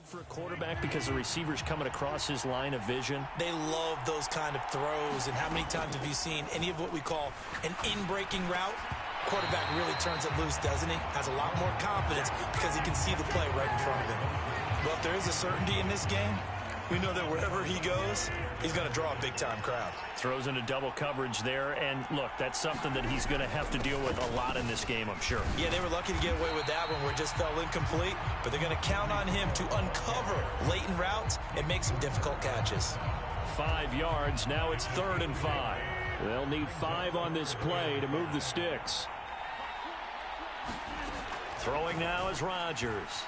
for a quarterback because the receiver's coming across his line of vision? They love those kind of throws. And how many times have you seen any of what we call an in-breaking route? Quarterback really turns it loose, doesn't he? Has a lot more confidence because he can see the play right in front of him. But if there is a certainty in this game, we know that wherever he goes, he's going to draw a big-time crowd. Throws into double coverage there, and look, that's something that he's going to have to deal with a lot in this game, I'm sure. Yeah, they were lucky to get away with that one where it just fell incomplete, but they're going to count on him to uncover latent routes and make some difficult catches. 5 yards, now it's 3rd and 5. They'll need 5 on this play to move the sticks. Throwing now is Rodgers.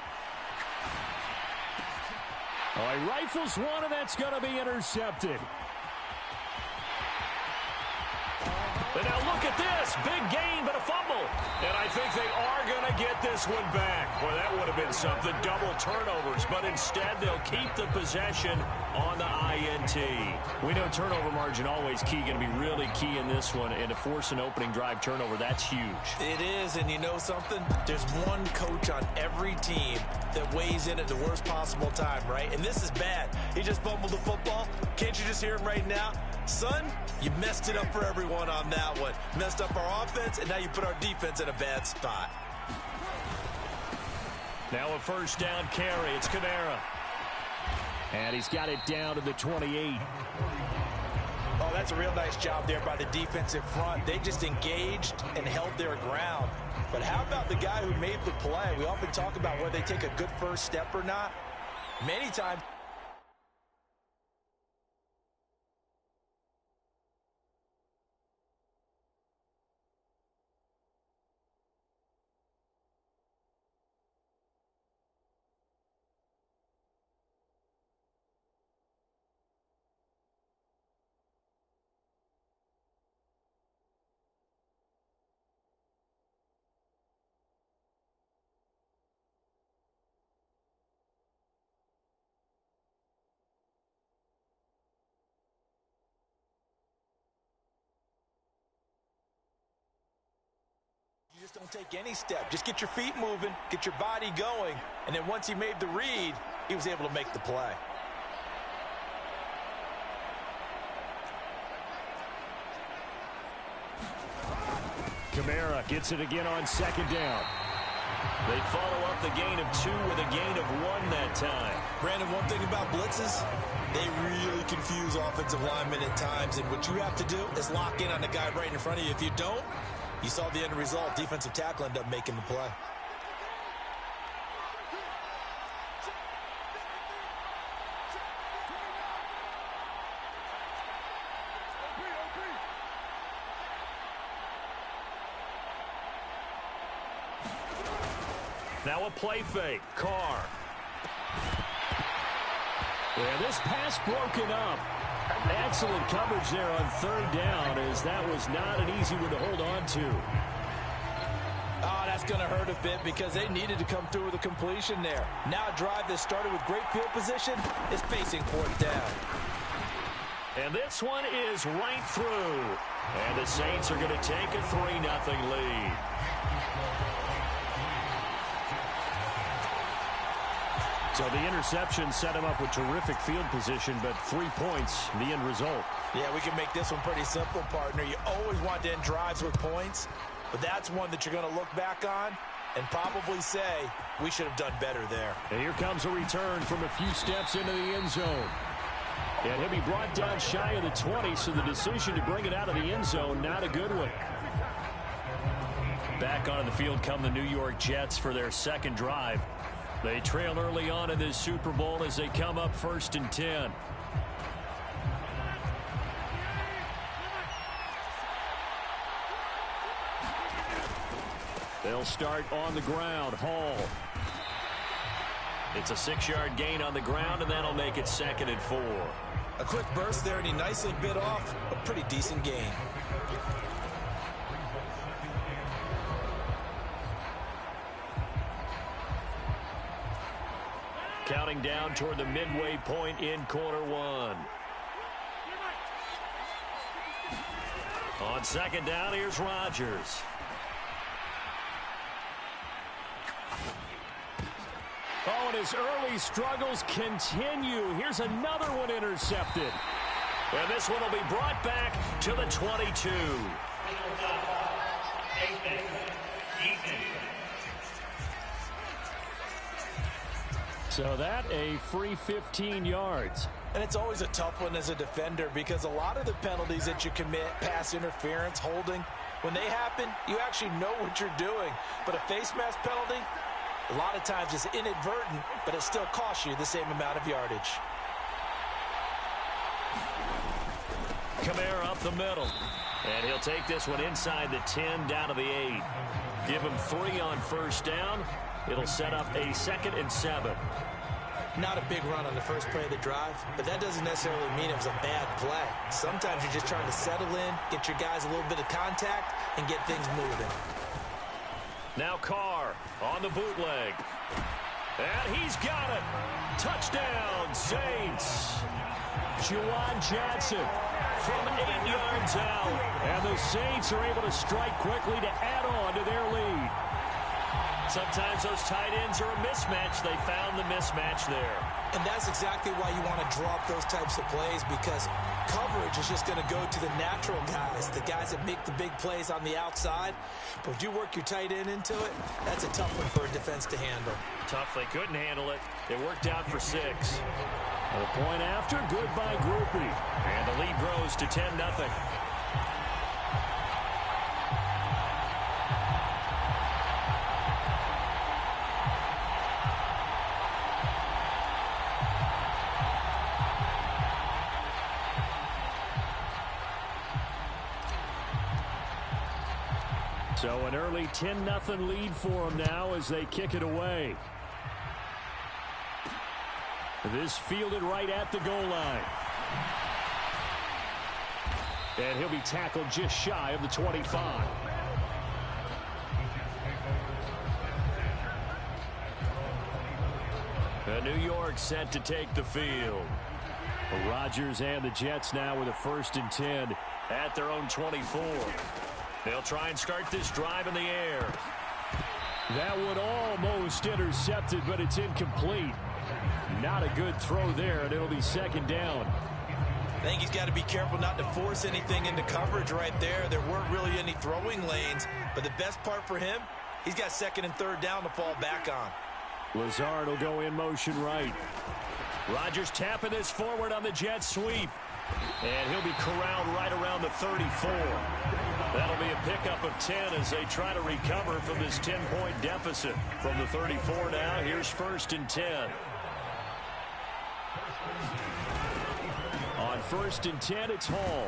Oh, he rifles one, and that's going to be intercepted. And now look at this. Big gain, but a fumble. And I think they are going to get this one back. Well, that would have been something, double turnovers. But instead, they'll keep the possession on the INT. We know turnover margin always key, going to be really key in this one. And to force an opening drive turnover, that's huge. It is, and you know something? There's one coach on every team that weighs in at the worst possible time, right? And this is bad. He just fumbled the football. Can't you just hear him right now? Son, you messed it up for everyone on that one. Messed up our offense, and now you put our defense in a bad spot. Now a first down carry. It's Kamara. And he's got it down to the 28. Oh, that's a real nice job there by the defensive front. They just engaged and held their ground. But how about the guy who made the play? We often talk about whether they take a good first step or not. Many times. You just don't take any step. Just get your feet moving, get your body going, and then once he made the read, he was able to make the play. Kamara gets it again on 2nd down. They follow up the gain of 2 with a gain of 1 that time. Brandon, one thing about blitzes, they really confuse offensive linemen at times, and what you have to do is lock in on the guy right in front of you. If you don't, you saw the end result. Defensive tackle ended up making the play. Now a play fake. Carr. Yeah, this pass broken up. Excellent coverage there on 3rd down, as that was not an easy one to hold on to. Oh, that's going to hurt a bit because they needed to come through with a completion there. Now a drive that started with great field position is facing 4th down. And this one is right through. And the Saints are going to take a 3-0 lead. So the interception set him up with terrific field position, but 3 points, the end result. Yeah, we can make this one pretty simple, partner. You always want to end drives with points, but that's one that you're going to look back on and probably say, we should have done better there. And here comes a return from a few steps into the end zone. And he'll be brought down shy of the 20, so the decision to bring it out of the end zone, not a good one. Back onto the field come the New York Jets for their 2nd drive. They trail early on in this Super Bowl as they come up 1st and 10. They'll start on the ground. Hall. It's a 6-yard gain on the ground, and that'll make it 2nd and 4. A quick burst there, and he nicely bit off a pretty decent gain. Counting down toward the midway point in quarter 1. On 2nd down, here's Rodgers. Oh, and his early struggles continue. Here's another one intercepted. And this one will be brought back to the 22. So that a free 15 yards. And it's always a tough one as a defender because a lot of the penalties that you commit, pass interference, holding, when they happen, you actually know what you're doing. But a face mask penalty, a lot of times it's inadvertent, but it still costs you the same amount of yardage. Kamara up the middle. And he'll take this one inside the 10 down to the 8. Give him 3 on first down. It'll set up a 2nd and 7. Not a big run on the first play of the drive, but that doesn't necessarily mean it was a bad play. Sometimes you're just trying to settle in, get your guys a little bit of contact, and get things moving. Now Carr on the bootleg. And he's got it. Touchdown, Saints. Juwan Johnson from 8 yards out. And the Saints are able to strike quickly to add on to their lead. Sometimes those tight ends are a mismatch. They found the mismatch there. And that's exactly why you want to drop those types of plays, because coverage is just going to go to the natural guys, the guys that make the big plays on the outside. But if you work your tight end into it, that's a tough one for a defense to handle. Tough. They couldn't handle it. It worked out for 6. A point after, good by Groupie. And the lead grows to 10-0. So an early 10-0 lead for them now as they kick it away. This fielded right at the goal line. And he'll be tackled just shy of the 25. New York set to take the field. Rodgers and the Jets now with a 1st and 10 at their own 24. They'll try and start this drive in the air. That one almost intercepted, but it's incomplete. Not a good throw there, and it'll be 2nd down. I think he's got to be careful not to force anything into coverage right there. There weren't really any throwing lanes, but the best part for him, he's got 2nd and 3rd down to fall back on. Lazard will go in motion right. Rodgers tapping this forward on the jet sweep. And he'll be corralled right around the 34. That'll be a pickup of 10 as they try to recover from this 10-point deficit. From the 34 now, here's 1st and 10. On 1st and 10, it's Hall.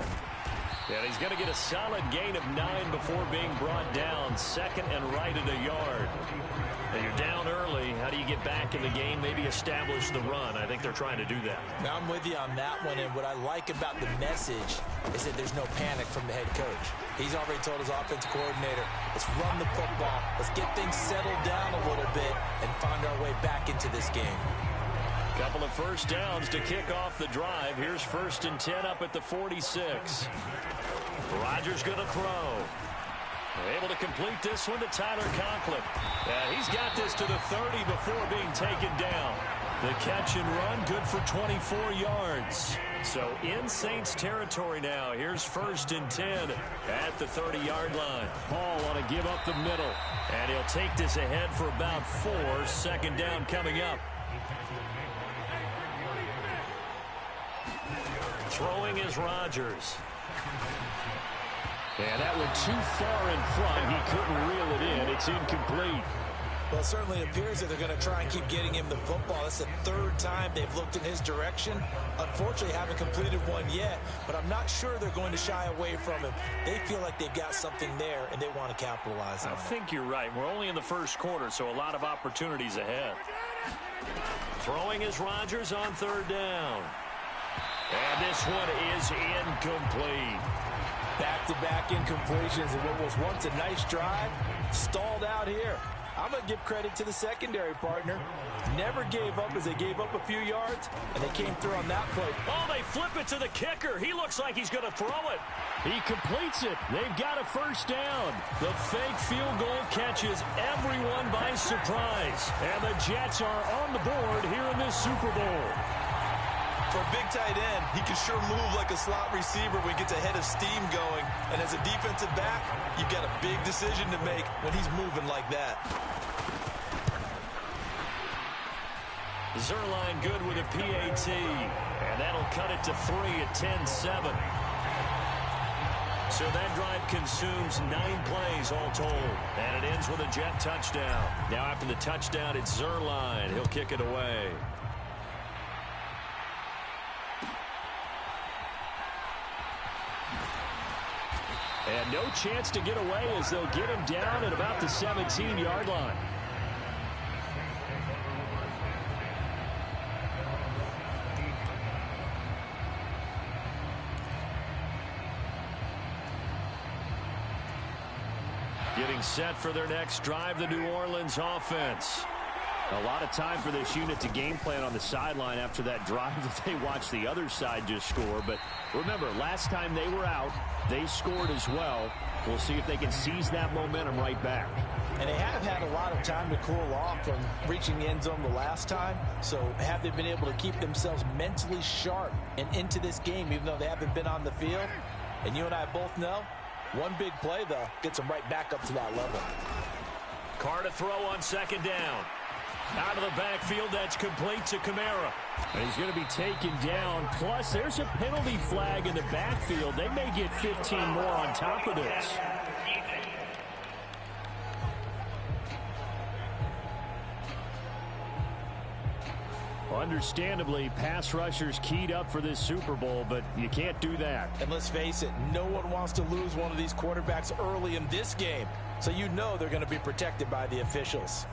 And he's going to get a solid gain of 9 before being brought down. 2nd and right at a yard. And you're down early. How do you get back in the game? Maybe establish the run. I think they're trying to do that. Now, I'm with you on that one. And what I like about the message is that there's no panic from the head coach. He's already told his offensive coordinator, let's run the football. Let's get things settled down a little bit and find our way back into this game. Couple of first downs to kick off the drive. Here's 1st and 10 up at the 46. Rodgers going to throw. Able to complete this one to Tyler Conklin. And he's got this to the 30 before being taken down. The catch and run, good for 24 yards. So in Saints territory now. Here's 1st and 10 at the 30-yard line. Hall want to give up the middle. And he'll take this ahead for about 4. 2nd down coming up. Throwing is Rodgers. And that went too far in front. He couldn't reel it in. It's incomplete. Well, it certainly appears that they're going to try and keep getting him the football. That's the 3rd time they've looked in his direction. Unfortunately, haven't completed one yet, but I'm not sure they're going to shy away from him. They feel like they've got something there, and they want to capitalize on it. I think you're right. We're only in the 1st quarter, so a lot of opportunities ahead. Throwing is Rodgers on 3rd down. And this one is incomplete. Back-to-back incompletions, and what was once a nice drive, stalled out here. I'm going to give credit to the secondary partner. Never gave up as they gave up a few yards, and they came through on that play. Oh, they flip it to the kicker. He looks like he's going to throw it. He completes it. They've got a first down. The fake field goal catches everyone by surprise. And the Jets are on the board here in this Super Bowl. For a big tight end, he can sure move like a slot receiver when he gets a head of steam going. And as a defensive back, you've got a big decision to make when he's moving like that. Zerline good with a PAT. And that'll cut it to 3 at 10-7. So that drive consumes 9 plays all told. And it ends with a Jet touchdown. Now after the touchdown, it's Zerline. He'll kick it away. And no chance to get away as they'll get him down at about the 17-yard line. Getting set for their next drive, the New Orleans offense. A lot of time for this unit to game plan on the sideline after that drive that they watched the other side just score. But remember, last time they were out, they scored as well. We'll see if they can seize that momentum right back. And they have had a lot of time to cool off from reaching the end zone the last time. So have they been able to keep themselves mentally sharp and into this game, even though they haven't been on the field? And you and I both know, one big play, though, gets them right back up to that level. Carr to throw on second down. Out of the backfield, that's complete to Kamara. And he's going to be taken down. Plus, there's a penalty flag in the backfield. They may get 15 more on top of this. Understandably, pass rushers keyed up for this Super Bowl, but you can't do that. And let's face it, no one wants to lose one of these quarterbacks early in this game. So you know they're going to be protected by the officials.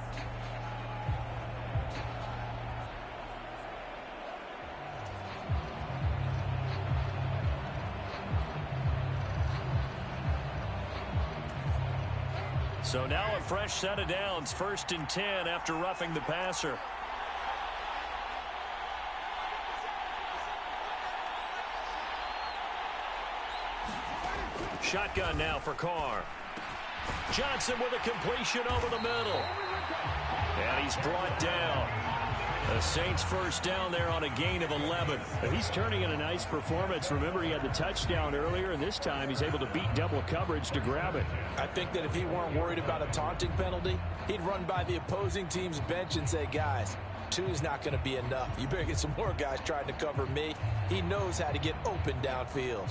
So now a fresh set of downs, 1st and 10 after roughing the passer. Shotgun now for Carr. Johnson with a completion over the middle. And he's brought down. The Saints first down there on a gain of 11. He's turning in a nice performance. Remember, he had the touchdown earlier, and this time he's able to beat double coverage to grab it. I think that if he weren't worried about a taunting penalty, he'd run by the opposing team's bench and say, guys, 2's not going to be enough. You better get some more guys trying to cover me. He knows how to get open downfield.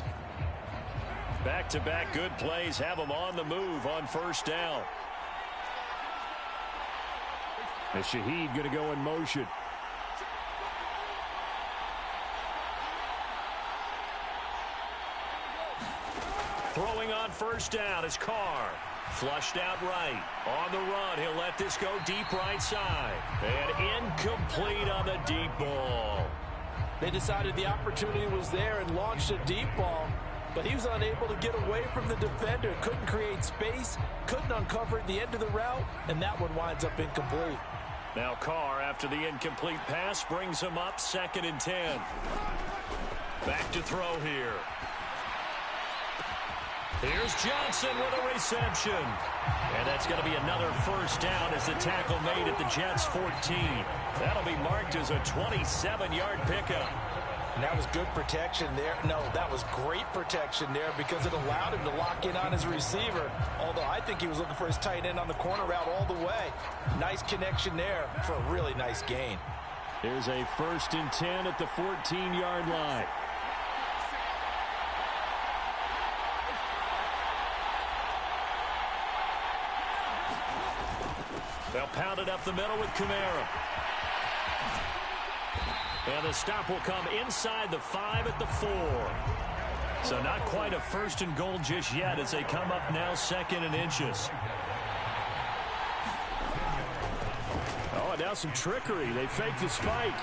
Back-to-back good plays have him on the move on first down. And Shaheed going to go in motion. Throwing on first down is Carr. Flushed out right. On the run, he'll let this go deep right side. And incomplete on the deep ball. They decided the opportunity was there and launched a deep ball, but he was unable to get away from the defender. Couldn't create space, couldn't uncover at the end of the route, and that one winds up incomplete. Now Carr, after the incomplete pass, brings him up 2nd and 10. Back to throw here. Here's Johnson with a reception. And that's going to be another first down as the tackle made at the Jets' 14. That'll be marked as a 27-yard pickup. And that was good protection there. No, that was great protection there because it allowed him to lock in on his receiver. Although I think he was looking for his tight end on the corner route all the way. Nice connection there for a really nice gain. Here's a 1st and 10 at the 14-yard line. They'll pound it up the middle with Kamara. And the stop will come inside the 5 at the 4. So not quite a 1st and goal just yet as they come up now 2nd and inches. Oh, and now some trickery. They fake the spike.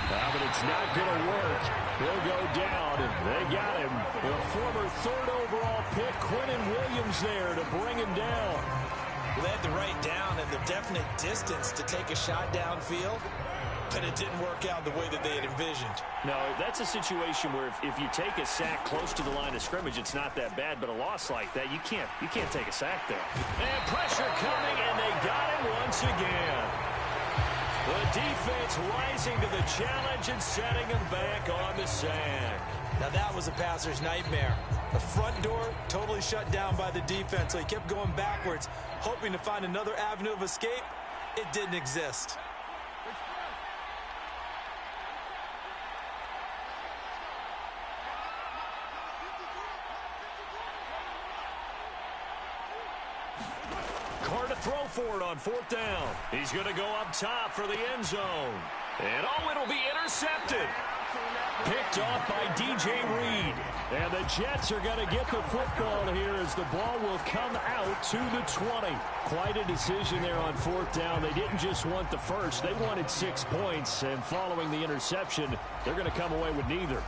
But it's not going to work. He'll go down, and they got him. The former 3rd overall pick, Quentin Williams there to bring him down. Well, they had the right down and the definite distance to take a shot downfield, but it didn't work out the way that they had envisioned. No, that's a situation where if you take a sack close to the line of scrimmage, it's not that bad, but a loss like that, you can't take a sack there. And pressure coming, and they got him once again. The defense rising to the challenge and setting him back on the sack. Now that was a passer's nightmare. The front door totally shut down by the defense, so he kept going backwards, hoping to find another avenue of escape. It didn't exist. Carr to throw for it on 4th down. He's going to go up top for the end zone. And it'll be intercepted. Picked off by DJ Reed. And the Jets are going to get the football here as the ball will come out to the 20. Quite a decision there on 4th down. They didn't just want the first. They wanted 6 points. And following the interception, they're going to come away with neither.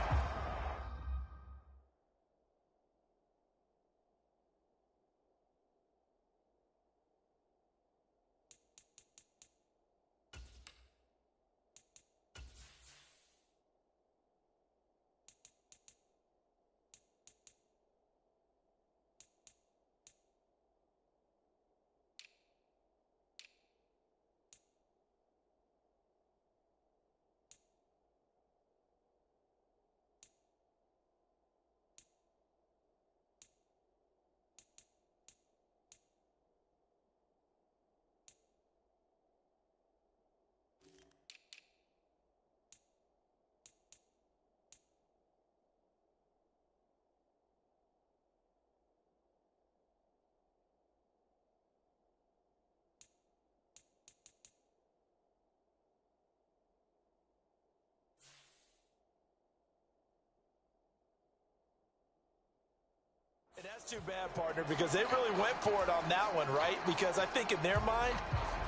And that's too bad, partner, because they really went for it on that one, right? Because I think in their mind,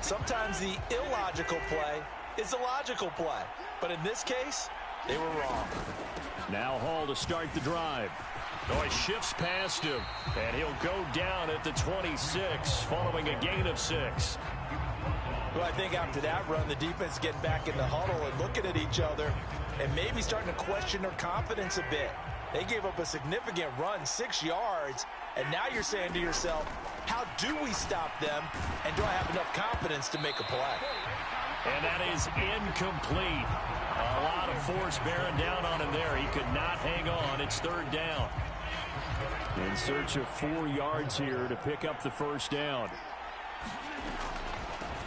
sometimes the illogical play is the logical play. But in this case, they were wrong. Now Hall to start the drive. Oh, he shifts past him, and he'll go down at the 26 following a gain of 6. Well, I think after that run, the defense getting back in the huddle and looking at each other and maybe starting to question their confidence a bit. They gave up a significant run, 6 yards, and now you're saying to yourself, how do we stop them, and do I have enough confidence to make a play? And that is incomplete. A lot of force bearing down on him there. He could not hang on. It's 3rd down. In search of 4 yards here to pick up the 1st down.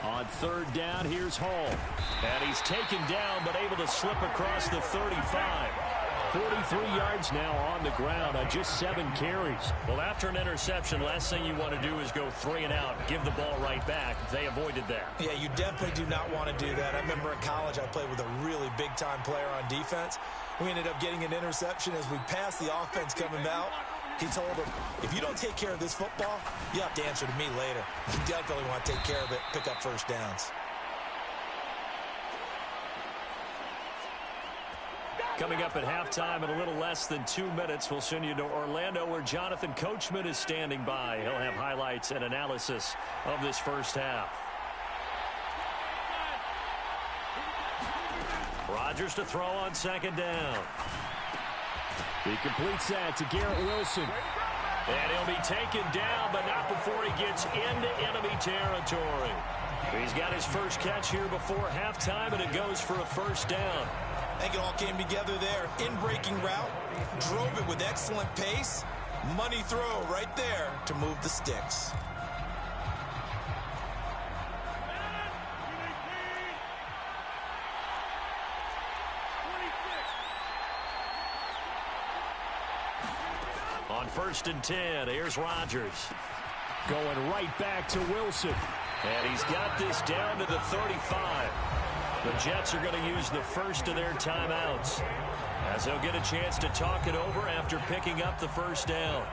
On 3rd down, here's Hall. And he's taken down, but able to slip across the 35. 43 yards now on the ground on just 7 carries. Well, after an interception, last thing you want to do is go 3 and out, give the ball right back. They avoided that. Yeah, you definitely do not want to do that. I remember in college I played with a really big-time player on defense. We ended up getting an interception as we passed the offense coming out. He told him, if you don't take care of this football, you have to answer to me later. You definitely want to take care of it, pick up 1st downs. Coming up at halftime in a little less than 2 minutes, we'll send you to Orlando where Jonathan Coachman is standing by. He'll have highlights and analysis of this first half. Rodgers to throw on 2nd down. He completes that to Garrett Wilson. And he'll be taken down, but not before he gets into enemy territory. He's got his first catch here before halftime, and it goes for a 1st down. I think it all came together there. In-breaking route, drove it with excellent pace. Money throw right there to move the sticks. On 1st and 10, here's Rodgers. Going right back to Wilson. And he's got this down to the 35. The Jets are going to use the first of their timeouts as they'll get a chance to talk it over after picking up the 1st down.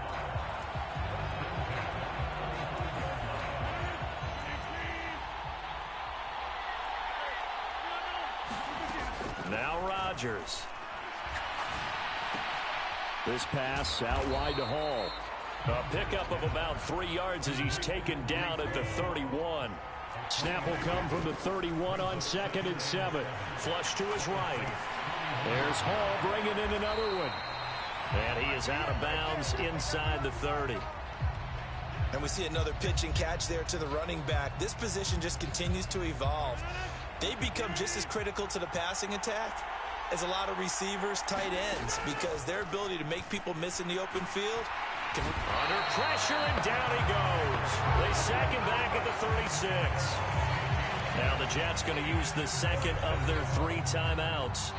Now Rodgers. This pass out wide to Hall. A pickup of about 3 yards as he's taken down at the 31. Snap will come from the 31 on 2nd and 7. Flush to his right. There's Hall bringing in another one. And he is out of bounds inside the 30. And we see another pitch and catch there to the running back. This position just continues to evolve. They become just as critical to the passing attack as a lot of receivers, tight ends, because their ability to make people miss in the open field. Under pressure, and down he goes. They sack him back at the 36. Now the Jets going to use the second of their 3 timeouts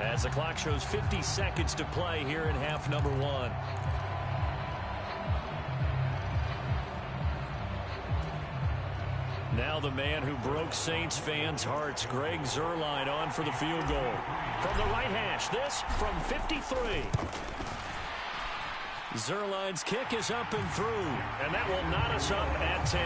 as the clock shows 50 seconds to play here in half number 1. Now the man who broke Saints fans' hearts, Greg Zuerlein, on for the field goal. From the right hash, this from 53. Zuerlein's kick is up and through, and that will knot us up at 10.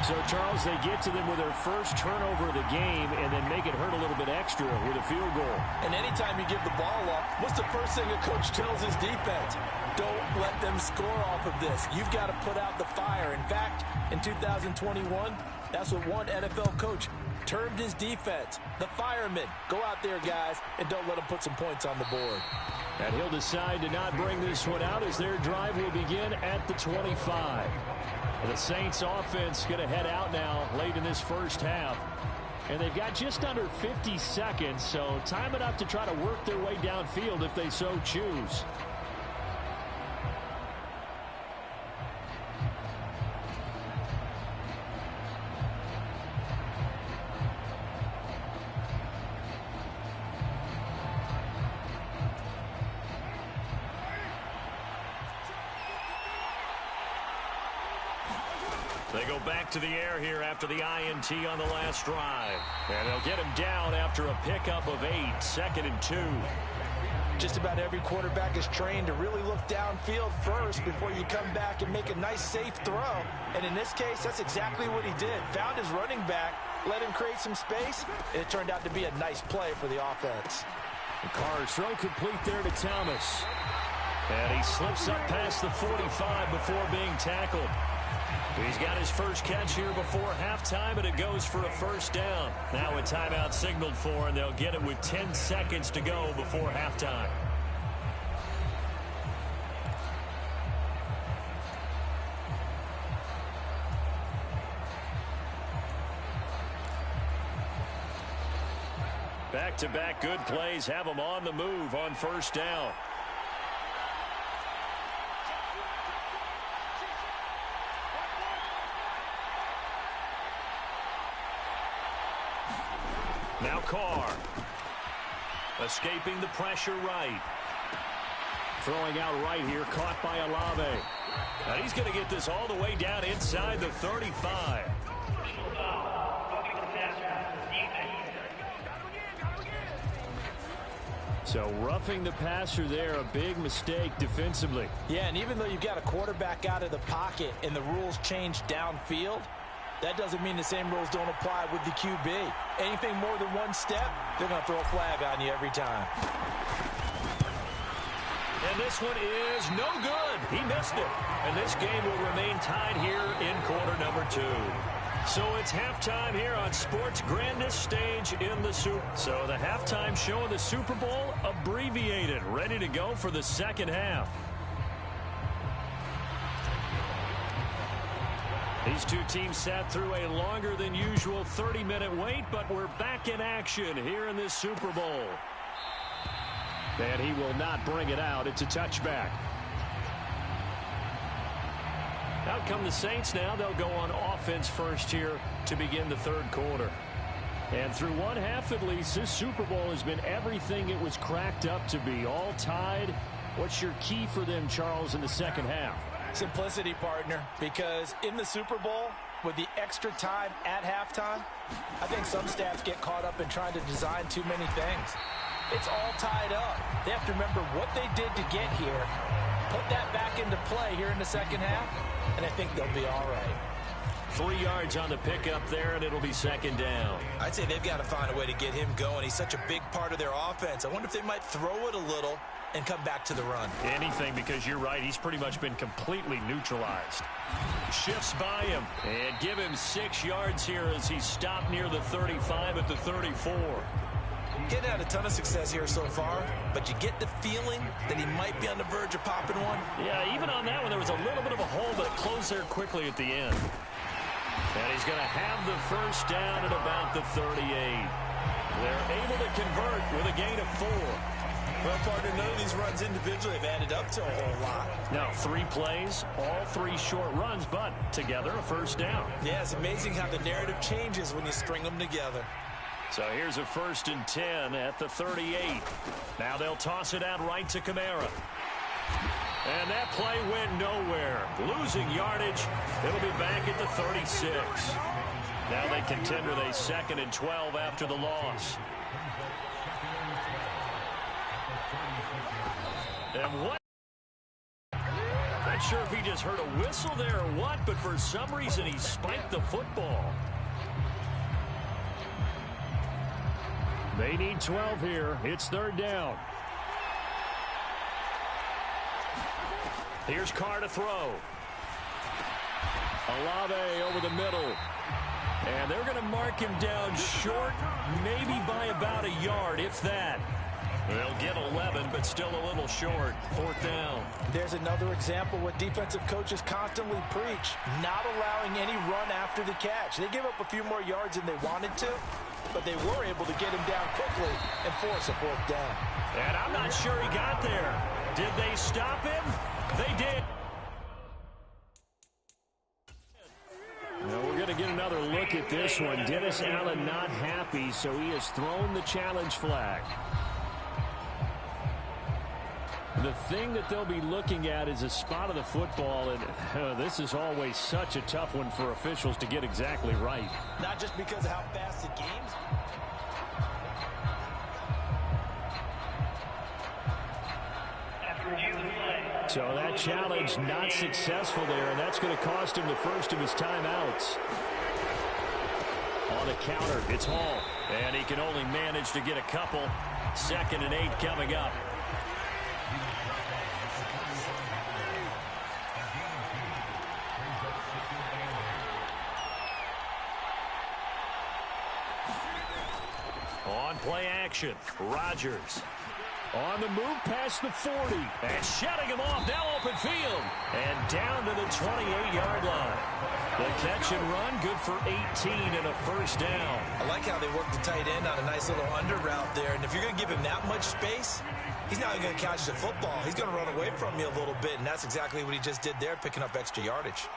So, Charles, they get to them with their first turnover of the game and then make it hurt a little bit extra with a field goal. And anytime you give the ball up, what's the first thing a coach tells his defense? Don't let them score off of this. You've got to put out the fire. In fact, in 2021, that's what one NFL coach termed his defense, the firemen. Go out there, guys, and don't let them put some points on the board. And he'll decide to not bring this one out as their drive will begin at the 25. The Saints offense going to head out now late in this first half. And they've got just under 50 seconds, so time enough to try to work their way downfield if they so choose. They go back to the air here after the INT on the last drive. And they'll get him down after a pickup of 8, 2nd and 2. Just about every quarterback is trained to really look downfield first before you come back and make a nice, safe throw. And in this case, that's exactly what he did. Found his running back, let him create some space, and it turned out to be a nice play for the offense. The Carr's throw complete there to Thomas. And he slips up past the 45 before being tackled. He's got his first catch here before halftime, and it goes for a first down. Now a timeout signaled for, and they'll get it with 10 seconds to go before halftime. Back-to-back good plays have them on the move on first down. Now Carr, escaping the pressure right. Throwing out right here, caught by Olave. And he's going to get this all the way down inside the 35. So roughing the passer there, a big mistake defensively. Yeah, and even though you've got a quarterback out of the pocket and the rules change downfield, that doesn't mean the same rules don't apply with the QB. Anything more than one step, they're going to throw a flag on you every time. And this one is no good. He missed it. And this game will remain tied here in quarter number 2. So it's halftime here on sports' grandest stage in the Super. So the halftime show in the Super Bowl abbreviated, ready to go for the second half. These two teams sat through a longer than usual 30-minute wait, but we're back in action here in this Super Bowl. And he will not bring it out. It's a touchback. Out come the Saints now. They'll go on offense first here to begin the third quarter. And through one half at least, this Super Bowl has been everything it was cracked up to be. All tied. What's your key for them, Charles, in the second half? Simplicity, partner, because in the Super Bowl, with the extra time at halftime, I think some staffs get caught up in trying to design too many things. It's all tied up. They have to remember what they did to get here, put that back into play here in the second half, and I think they'll be all right. 3 yards on the pickup there, and it'll be second down. I'd say they've got to find a way to get him going. He's such a big part of their offense. I wonder if they might throw it a little and come back to the run. Anything, because you're right. He's pretty much been completely neutralized. Shifts by him and give him 6 yards here as he's stopped near the 35 at the 34. Getting had a ton of success here so far, but you get the feeling that he might be on the verge of popping one. Yeah, even on that one, there was a little bit of a hole, but it closed there quickly at the end. And he's going to have the first down at about the 38. They're able to convert with a gain of 4. Well, partner, none of these runs individually have added up to a whole lot. Now, 3 plays, all 3 short runs, but together a first down. Yeah, it's amazing how the narrative changes when you string them together. So here's a 1st and 10 at the 38. Now they'll toss it out right to Kamara. And that play went nowhere. Losing yardage. It'll be back at the 36. Now they contend with a 2nd and 12 after the loss. And what? Not sure if he just heard a whistle there or what, but for some reason he spiked the football. They need 12 here. It's 3rd down. Here's Carr to throw. Olave over the middle. And they're going to mark him down short, maybe by about a yard, if that. They'll get 11, but still a little short. 4th down. There's another example what defensive coaches constantly preach, not allowing any run after the catch. They gave up a few more yards than they wanted to, but they were able to get him down quickly and force a 4th down. And I'm not sure he got there. Did they stop him? They did. Now we're going to get another look at this one. Dennis Allen not happy, so he has thrown the challenge flag. The thing that they'll be looking at is a spot of the football, and this is always such a tough one for officials to get exactly right. Not just because of how fast the game's. So that challenge not successful there, and that's going to cost him the first of his timeouts. On the counter, it's Hall, and he can only manage to get a couple. 2nd and 8 coming up. On play action, Rodgers. On the move past the 40. And shutting him off, now open field. And down to the 28-yard line. The catch and run, good for 18 and a first down. I like how they work the tight end on a nice little under route there. And if you're going to give him that much space, he's not even going to catch the football. He's going to run away from you a little bit, and that's exactly what he just did there, picking up extra yardage.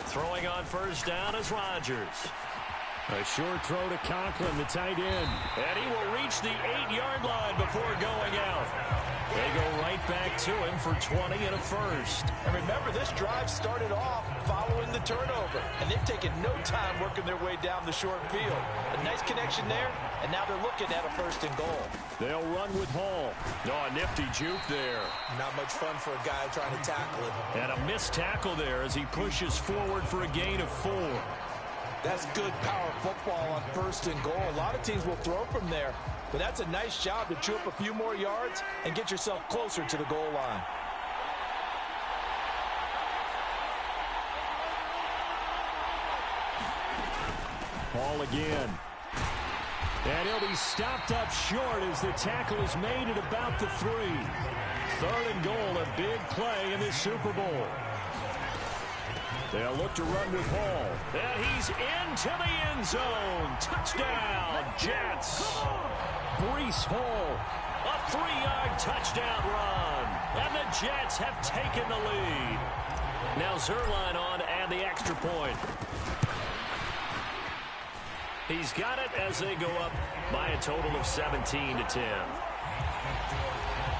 Throwing on first down is Rodgers. A short throw to Conklin, the tight end. And he will reach the 8-yard line before going out. They go right back to him for 20 and a first. And remember, this drive started off following the turnover. And they've taken no time working their way down the short field. A nice connection there, and now they're looking at a 1st and goal. They'll run with Hall. Oh, a nifty juke there. Not much fun for a guy trying to tackle him. And a missed tackle there as he pushes forward for a gain of 4. That's good power football on 1st and goal. A lot of teams will throw from there, but that's a nice job to chew up a few more yards and get yourself closer to the goal line. Hall again. And he'll be stopped up short as the tackle is made at about the 3. 3rd and goal, a big play in this Super Bowl. They'll look to run with Hall. And he's into the end zone. Touchdown, Jets. Breece Hall, a 3-yard touchdown run. And the Jets have taken the lead. Now Zerline on and the extra point. He's got it as they go up by a total of 17 to 10.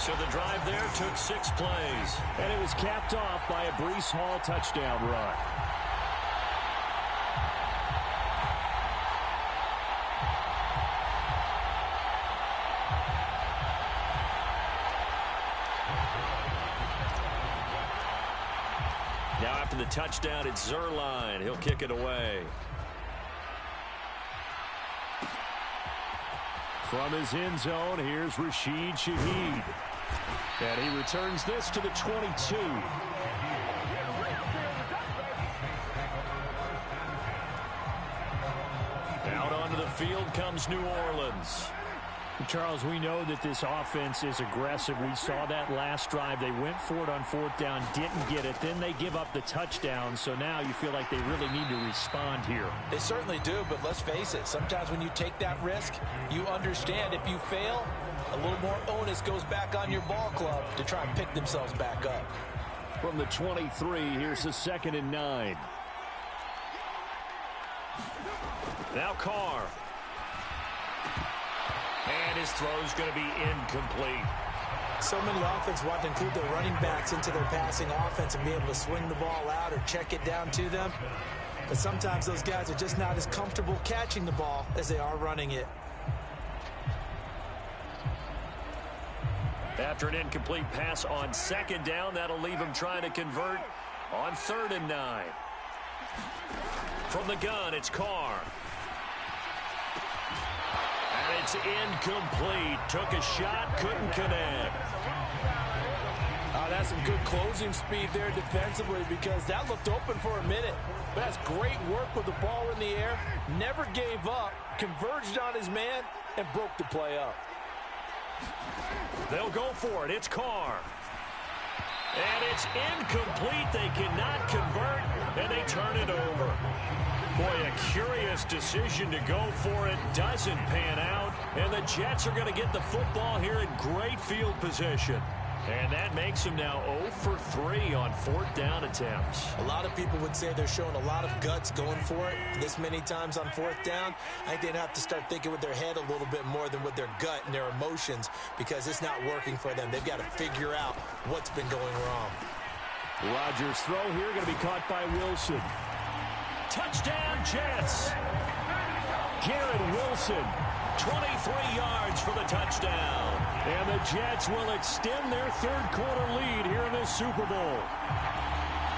So the drive there took 6 plays. And it was capped off by a Breece Hall touchdown run. Now after the touchdown, it's Zerline. He'll kick it away. From his end zone, here's Rashid Shaheed. And he returns this to the 22. Out onto the field comes New Orleans. Charles, we know that this offense is aggressive. We saw that last drive. They went for it on fourth down, didn't get it. Then they give up the touchdown. So now you feel like they really need to respond here. They certainly do, but let's face it. Sometimes when you take that risk, you understand if you fail, a little more onus goes back on your ball club to try and pick themselves back up. From the 23, here's the 2nd and 9. Now Carr. And his throw's going to be incomplete. So many offenses want to include their running backs into their passing offense and be able to swing the ball out or check it down to them. But sometimes those guys are just not as comfortable catching the ball as they are running it. After an incomplete pass on 2nd down, that'll leave him trying to convert on 3rd and 9. From the gun, it's Carr. And it's incomplete. Took a shot, couldn't connect. That's some good closing speed there defensively because that looked open for a minute. But that's great work with the ball in the air. Never gave up, converged on his man, and broke the play up. They'll go for it. It's Carr. And it's incomplete. They cannot convert, and they turn it over. Boy, a curious decision to go for it. Doesn't pan out, and the Jets are going to get the football here in great field position. And that makes them now 0 for 3 on 4th down attempts. A lot of people would say they're showing a lot of guts going for it this many times on 4th down. I think they'd have to start thinking with their head a little bit more than with their gut and their emotions because it's not working for them. They've got to figure out what's been going wrong. Rodgers' throw here going to be caught by Wilson. Touchdown, Jets. Garrett Wilson, 23 yards for the touchdown. And the Jets will extend their 3rd quarter lead here in the Super Bowl.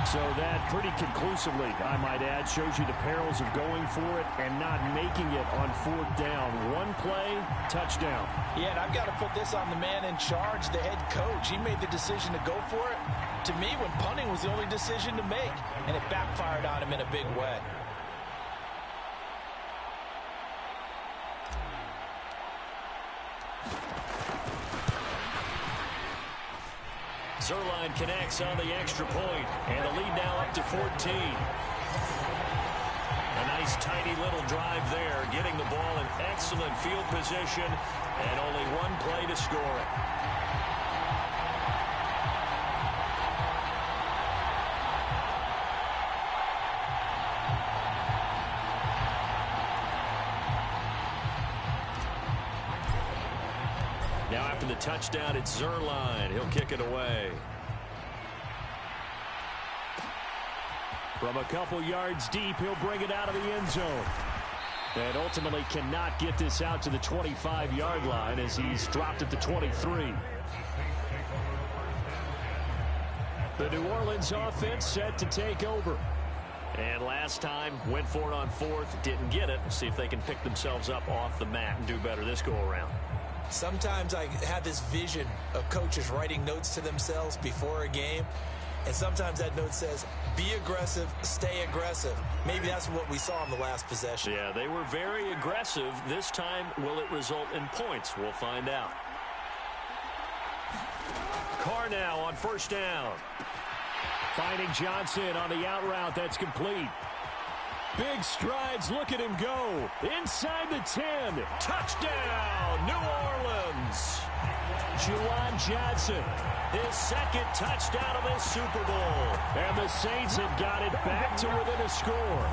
So that pretty conclusively, I might add, shows you the perils of going for it and not making it on 4th down. One play, touchdown. Yeah, and I've got to put this on the man in charge, the head coach. He made the decision to go for it. To me, when punting was the only decision to make, and it backfired on him in a big way. Zerline connects on the extra point, and the lead now up to 14. A nice tiny little drive there, getting the ball in excellent field position, and only one play to score it. Now after the touchdown, it's Zerline. He'll kick it away. From a couple yards deep, he'll bring it out of the end zone. And ultimately cannot get this out to the 25-yard line as he's dropped at the 23. The New Orleans offense set to take over. And last time, went for it on 4th, didn't get it. See if they can pick themselves up off the mat and do better this go-around. Sometimes I have this vision of coaches writing notes to themselves before a game. And sometimes that note says, be aggressive, stay aggressive. Maybe that's what we saw in the last possession. Yeah, they were very aggressive. This time, will it result in points? We'll find out. Carr now on 1st down. Finding Johnson on the out route. That's complete. Big strides. Look at him go. Inside the 10. Touchdown, New Orleans. Juwan Johnson, his 2nd touchdown of the Super Bowl. And the Saints have got it back to within a score.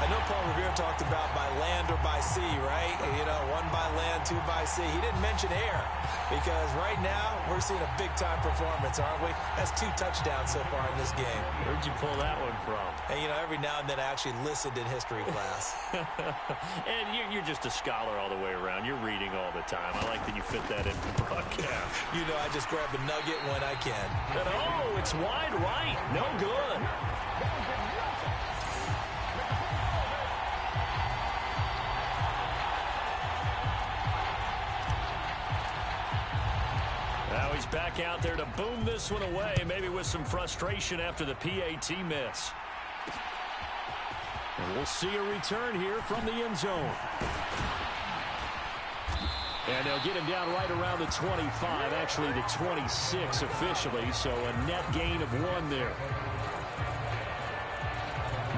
I know Paul Revere talked about by land or by sea, right? You know, one by land, two by sea. He didn't mention air because right now we're seeing a big-time performance, aren't we? That's 2 touchdowns so far in this game. Where'd you pull that one from? And, you know, every now and then I actually listened in history class. And you're just a scholar all the way around. You're reading all the time. I like that you fit that in the broadcast. You know, I just grab a nugget when I can. And, oh, it's wide right. No good. Now he's back out there to boom this one away, maybe with some frustration after the PAT miss. And we'll see a return here from the end zone. And they'll get him down right around the 25, actually the 26 officially, so a net gain of 1 there.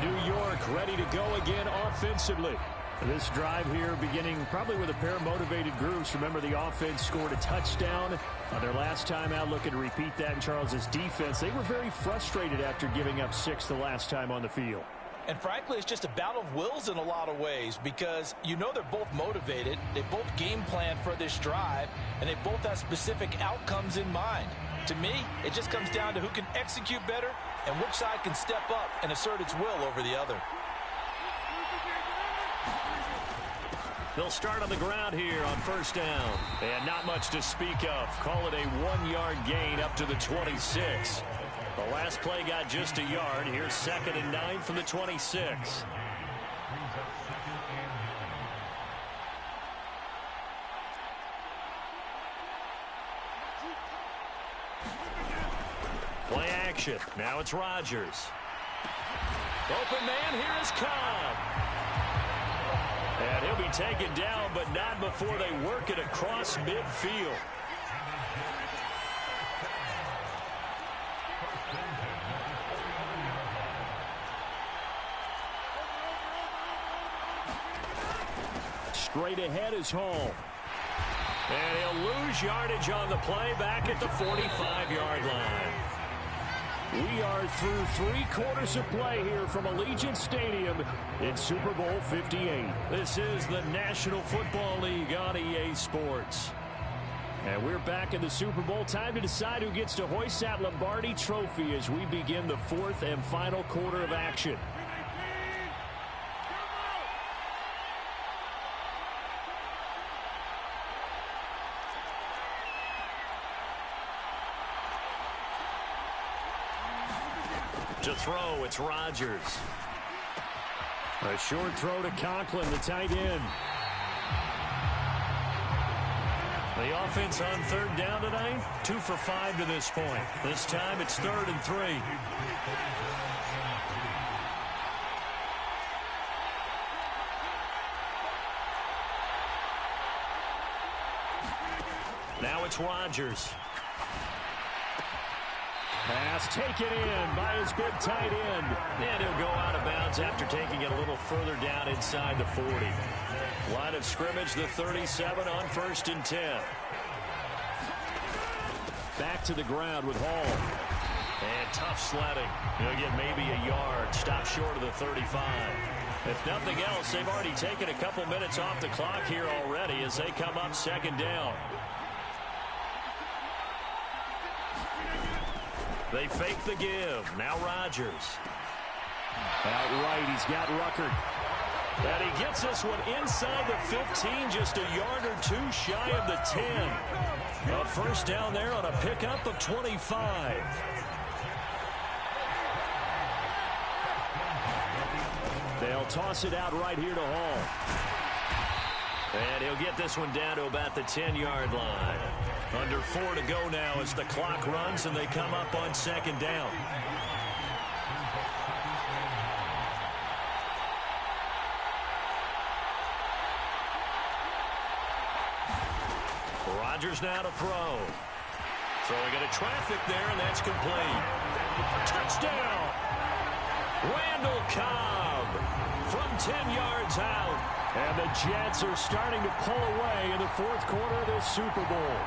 New York ready to go again offensively. This drive here beginning probably with a pair of motivated groups. Remember, the offense scored a touchdown on their last time out. Looking to repeat that in Charles's defense. They were very frustrated after giving up 6 the last time on the field. And frankly, it's just a battle of wills in a lot of ways because you know they're both motivated. They both game plan for this drive, and they both have specific outcomes in mind. To me, it just comes down to who can execute better and which side can step up and assert its will over the other. They'll start on the ground here on first down. And not much to speak of. Call it a 1-yard gain up to the 26. The last play got just a yard. Here's 2nd and 9 from the 26. Play action. Now it's Rodgers. Open man, here is Cobb. And he'll be taken down, but not before they work it across midfield. Straight ahead is Hall. And he'll lose yardage on the play back at the 45-yard line. We are through 3 quarters of play here from Allegiant Stadium in Super Bowl 58. This is the National Football League on EA Sports. And we're back in the Super Bowl. Time to decide who gets to hoist that Lombardi trophy as we begin the 4th and final quarter of action. To throw, it's Rodgers. A short throw to Conklin, the tight end. The offense on 3rd down tonight, 2 for 5 to this point. This time it's 3rd and 3. Now it's Rodgers. Pass taken in by his big tight end. And he'll go out of bounds after taking it a little further down inside the 40. Line of scrimmage, the 37 on 1st and 10. Back to the ground with Hall. And tough sledding. He'll get maybe a yard. Stop short of the 35. If nothing else, they've already taken a couple minutes off the clock here already as they come up 2nd down. They fake the give. Now Rodgers. Out right, he's got Ruckert. And he gets this one inside the 15, just a yard or 2 shy of the 10. A 1st down there on a pickup of 25. They'll toss it out right here to Hall. And he'll get this one down to about the 10-yard line. Under 4 to go now as the clock runs and they come up on 2nd down. Rodgers now to throw. Throwing into traffic there, and that's complete. Touchdown! Randall Cobb from 10 yards out. And the Jets are starting to pull away in the 4th quarter of this Super Bowl.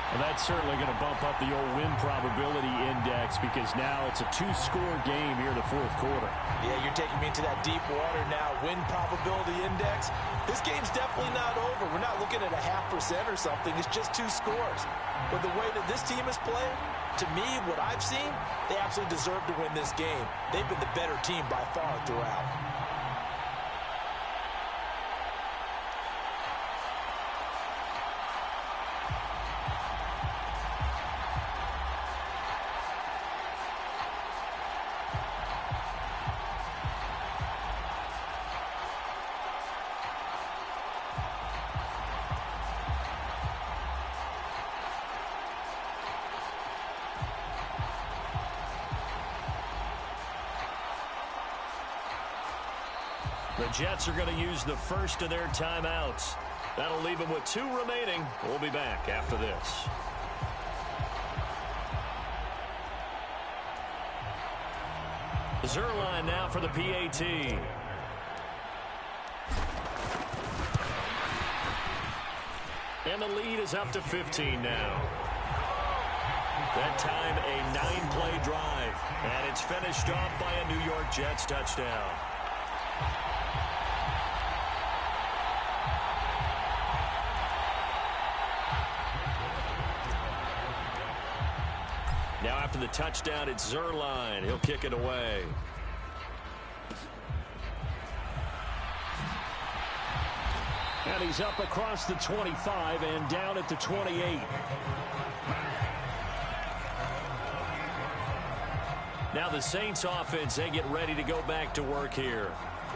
Well, that's certainly going to bump up the old win probability index because now it's a two-score game here in the fourth quarter. Yeah, you're taking me into that deep water now. Win probability index. This game's definitely not over. We're not looking at a 0.5% or something. It's just 2 scores. But the way that this team is playing, to me, what I've seen, they absolutely deserve to win this game. They've been the better team by far throughout. The Jets are going to use the first of their timeouts. That'll leave them with 2 remaining. We'll be back after this. Zerline now for the PAT. And the lead is up to 15 now. That time a 9-play drive. And it's finished off by a New York Jets touchdown. Now after the touchdown, it's Zerline. He'll kick it away. And he's up across the 25 and down at the 28. Now the Saints offense, they get ready to go back to work here.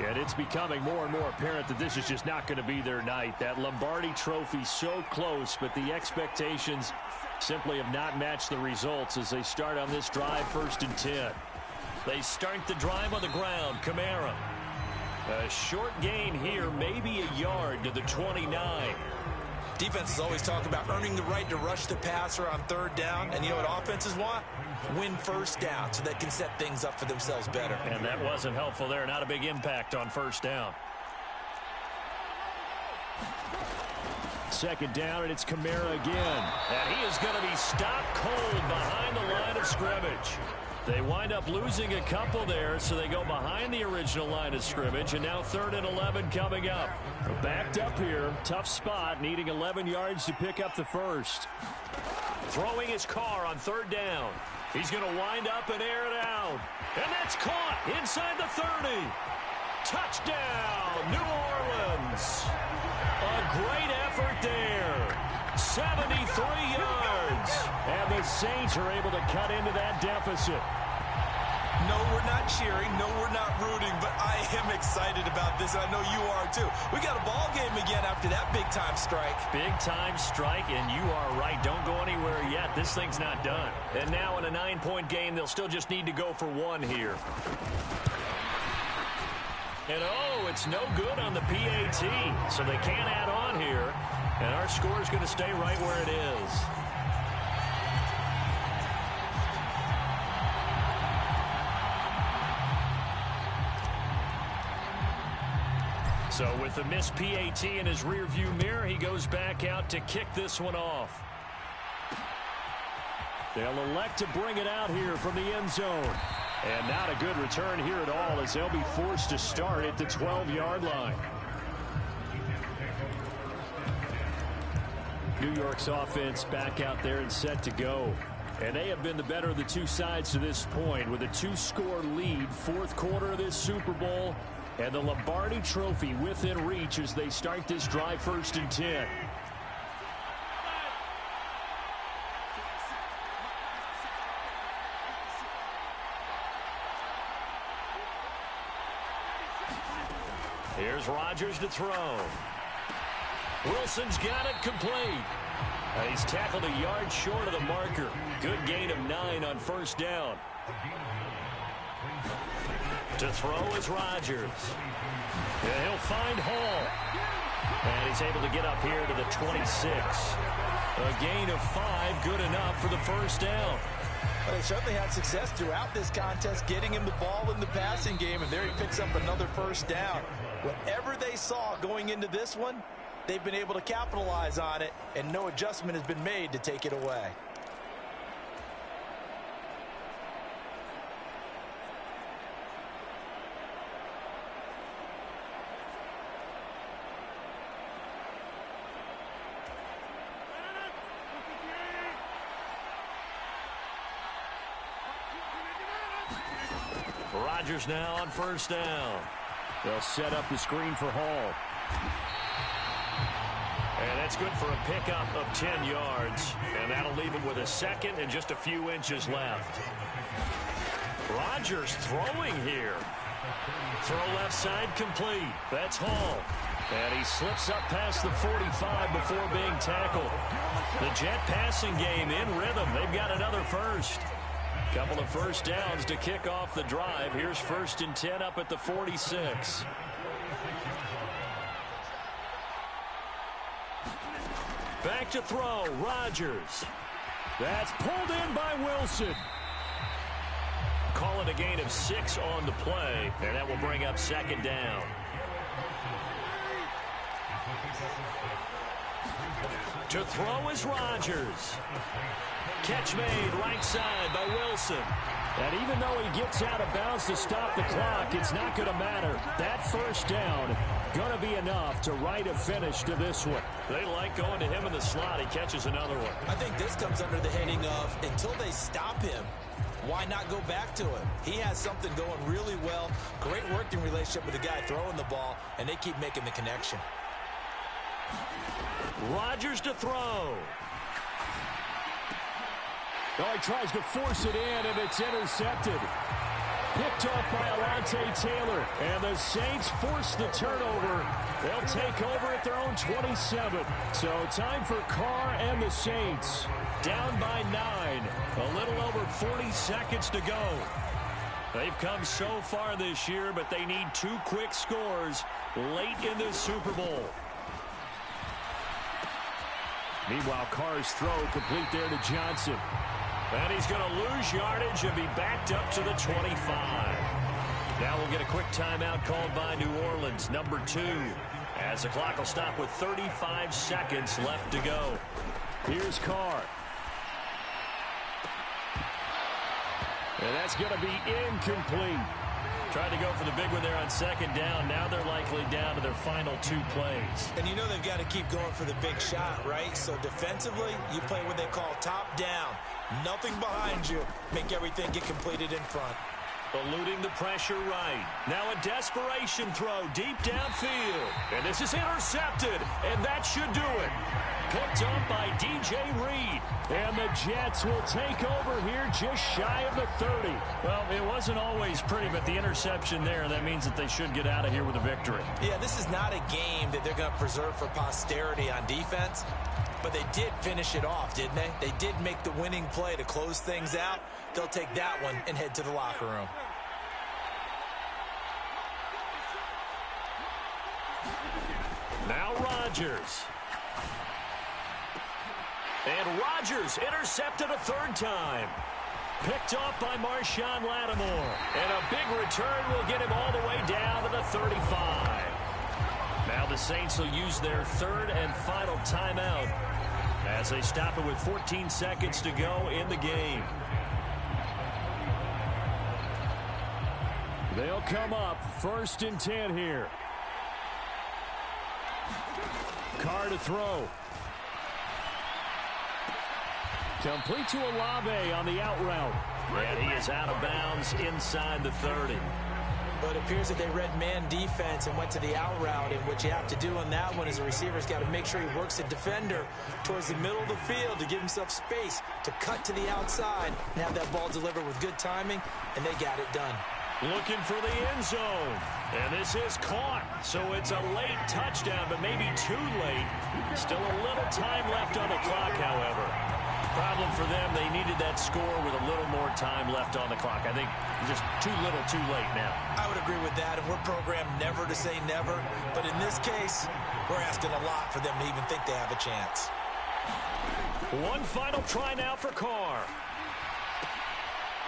And it's becoming more and more apparent that this is just not going to be their night. That Lombardi trophy so close, but the expectations simply have not matched the results as they start on this drive 1st and 10. They start the drive on the ground. Kamara. A short gain here, maybe a yard to the 29. Defenses always talk about earning the right to rush the passer on 3rd down. And you know what offenses want? Win 1st down so they can set things up for themselves better. And that wasn't helpful there. Not a big impact on 1st down. 2nd down, and it's Kamara again. And he is going to be stopped cold behind the line of scrimmage. They wind up losing a couple there, so they go behind the original line of scrimmage, and now 3rd and 11 coming up. Backed up here, tough spot, needing 11 yards to pick up the first. Throwing his car on 3rd down. He's going to wind up and air it out. And that's caught inside the 30. Touchdown, New Orleans. A great effort there. 73 yards. And the Saints are able to cut into that deficit. No, we're not cheering. No, we're not rooting. But I am excited about this, and I know you are too. We got a ball game again after that big-time strike. Big-time strike, and you are right. Don't go anywhere yet. This thing's not done. And now in a 9-point game, they'll still just need to go for 1 here. And, oh, it's no good on the PAT, so they can't add on here. And our score is going to stay right where it is. So with the missed PAT in his rearview mirror, he goes back out to kick this one off. They'll elect to bring it out here from the end zone. And not a good return here at all as they'll be forced to start at the 12-yard line. New York's offense back out there and set to go. And they have been the better of the 2 sides to this point with a 2-score lead, 4th quarter of this Super Bowl. And the Lombardi trophy within reach as they start this drive 1st and 10. Here's Rodgers to throw. Wilson's got it complete. He's tackled a yard short of the marker. Good gain of 9 on 1st down. To throw is Rodgers. And he'll find Hall. And he's able to get up here to the 26. A gain of 5, good enough for the 1st down. Well, they certainly had success throughout this contest, getting him the ball in the passing game, and there he picks up another 1st down. Whatever they saw going into this one, they've been able to capitalize on it, and no adjustment has been made to take it away. Rodgers now on first down. They'll set up the screen for Hall. And that's good for a pickup of 10 yards. And that'll leave him with a second and just a few inches left. Rodgers throwing here. Throw left side complete. That's Hall. And he slips up past the 45 before being tackled. The Jet passing game in rhythm. They've got another first. Couple of first downs to kick off the drive. Here's 1st and 10 up at the 46. Back to throw, Rodgers. That's pulled in by Wilson. Call it a gain of 6 on the play, and that will bring up 2nd down. To throw is Rodgers. Catch made right side by Wilson. And even though he gets out of bounds to stop the clock, it's not going to matter. That first down going to be enough to write a finish to this one. They like going to him in the slot. He catches another one. I think this comes under the heading of until they stop him, why not go back to him? He has something going really well. Great working relationship with the guy throwing the ball, and they keep making the connection. Rodgers to throw. Oh, he tries to force it in, and it's intercepted. Picked off by Alontae Taylor, and the Saints force the turnover. They'll take over at their own 27. So time for Carr and the Saints. Down by 9. A little over 40 seconds to go. They've come so far this year, but they need 2 quick scores late in this Super Bowl. Meanwhile, Carr's throw complete there to Johnson. And he's going to lose yardage and be backed up to the 25. Now we'll get a quick timeout called by New Orleans, number 2, as the clock will stop with 35 seconds left to go. Here's Carr. And that's going to be incomplete. Tried to go for the big one there on 2nd down. Now they're likely down to their final 2 plays. And you know they've got to keep going for the big shot, right? So defensively, you play what they call top down. Nothing behind you. Make everything get completed in front. Eluding the pressure right. Now a desperation throw deep downfield. And this is intercepted. And that should do it. Picked up by DJ Reed. And the Jets will take over here just shy of the 30. Well, it wasn't always pretty, but the interception there, that means that they should get out of here with a victory. Yeah, this is not a game that they're going to preserve for posterity on defense. But they did finish it off, didn't they? They did make the winning play to close things out. They'll take that one and head to the locker room. Now Rodgers. And Rodgers intercepted a 3rd time. Picked off by Marshawn Lattimore. And a big return will get him all the way down to the 35. Now the Saints will use their 3rd and final timeout as they stop it with 14 seconds to go in the game. They'll come up 1st and 10 here. Carr to throw. Complete to Olave on the out route. And he is out of bounds inside the 30. But it appears that they read man defense and went to the out route. And what you have to do on that one is the receiver's got to make sure he works the defender towards the middle of the field to give himself space to cut to the outside and have that ball delivered with good timing, and they got it done. Looking for the end zone. And this is caught. So it's a late touchdown, but maybe too late. Still a little time left on the clock, however. Problem for them, they needed that score with a little more time left on the clock. I think just too little, too late now. I would agree with that, and we're programmed never to say never. But in this case, we're asking a lot for them to even think they have a chance. One final try now for Carr.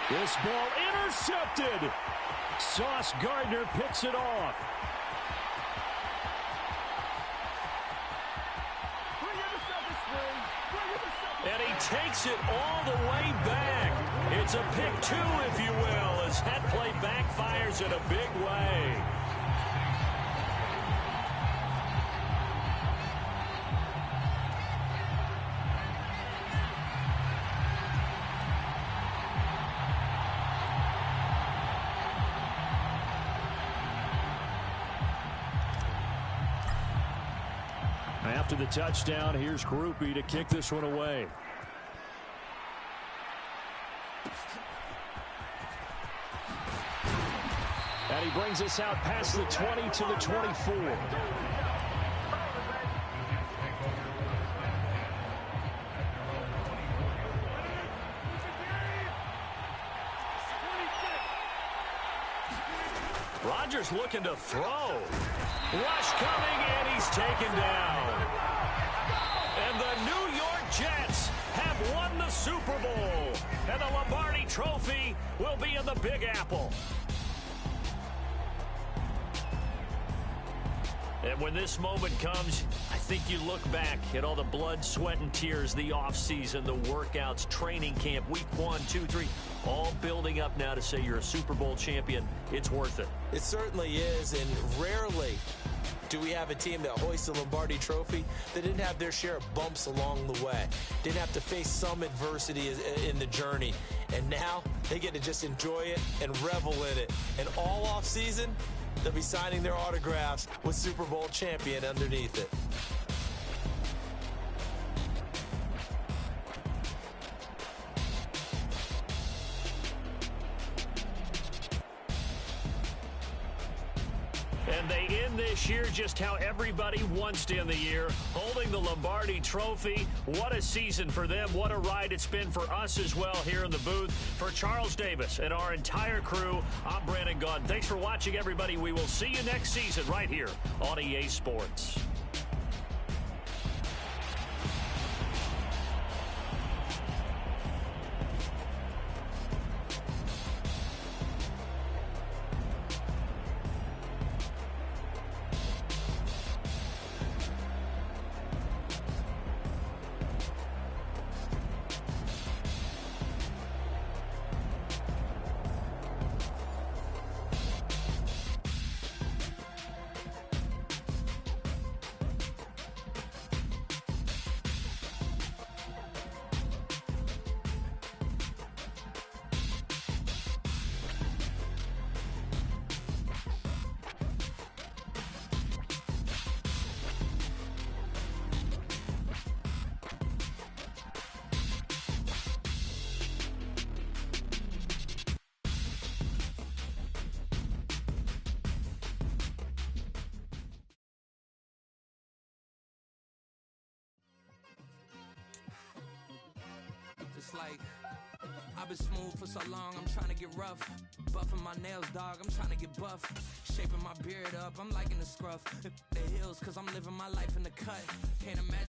This ball intercepted. Sauce Gardner picks it off. takes it all the way back. It's a pick 2, if you will, as that play backfires in a big way. After the touchdown, here's Groupie to kick this one away. And he brings us out past the 20 to the 24. Rodgers looking to throw. Rush coming, and he's taken down. And the New York Jets have won the Super Bowl. And the Lombardi Trophy will be in the Big Apple. And when this moment comes, I think you look back at all the blood, sweat, and tears, the offseason, the workouts, training camp, week 1, 2, 3, all building up now to say you're a Super Bowl champion. It's worth it. It certainly is, and rarely do we have a team that hoists a Lombardi Trophy that didn't have their share of bumps along the way, didn't have to face some adversity in the journey, and now they get to just enjoy it and revel in it. And all offseason, they'll be signing their autographs with Super Bowl champion underneath it. And they end this year just how everybody wants to end the year, holding the Lombardi Trophy. What a season for them. What a ride it's been for us as well here in the booth. For Charles Davis and our entire crew, I'm Brandon Gaudin. Thanks for watching, everybody. We will see you next season right here on EA Sports. It's like, I've been smooth for so long, I'm trying to get rough. Buffing my nails, dog, I'm trying to get buff. Shaping my beard up, I'm liking the scruff. The hills, cause I'm living my life in the cut. Can't imagine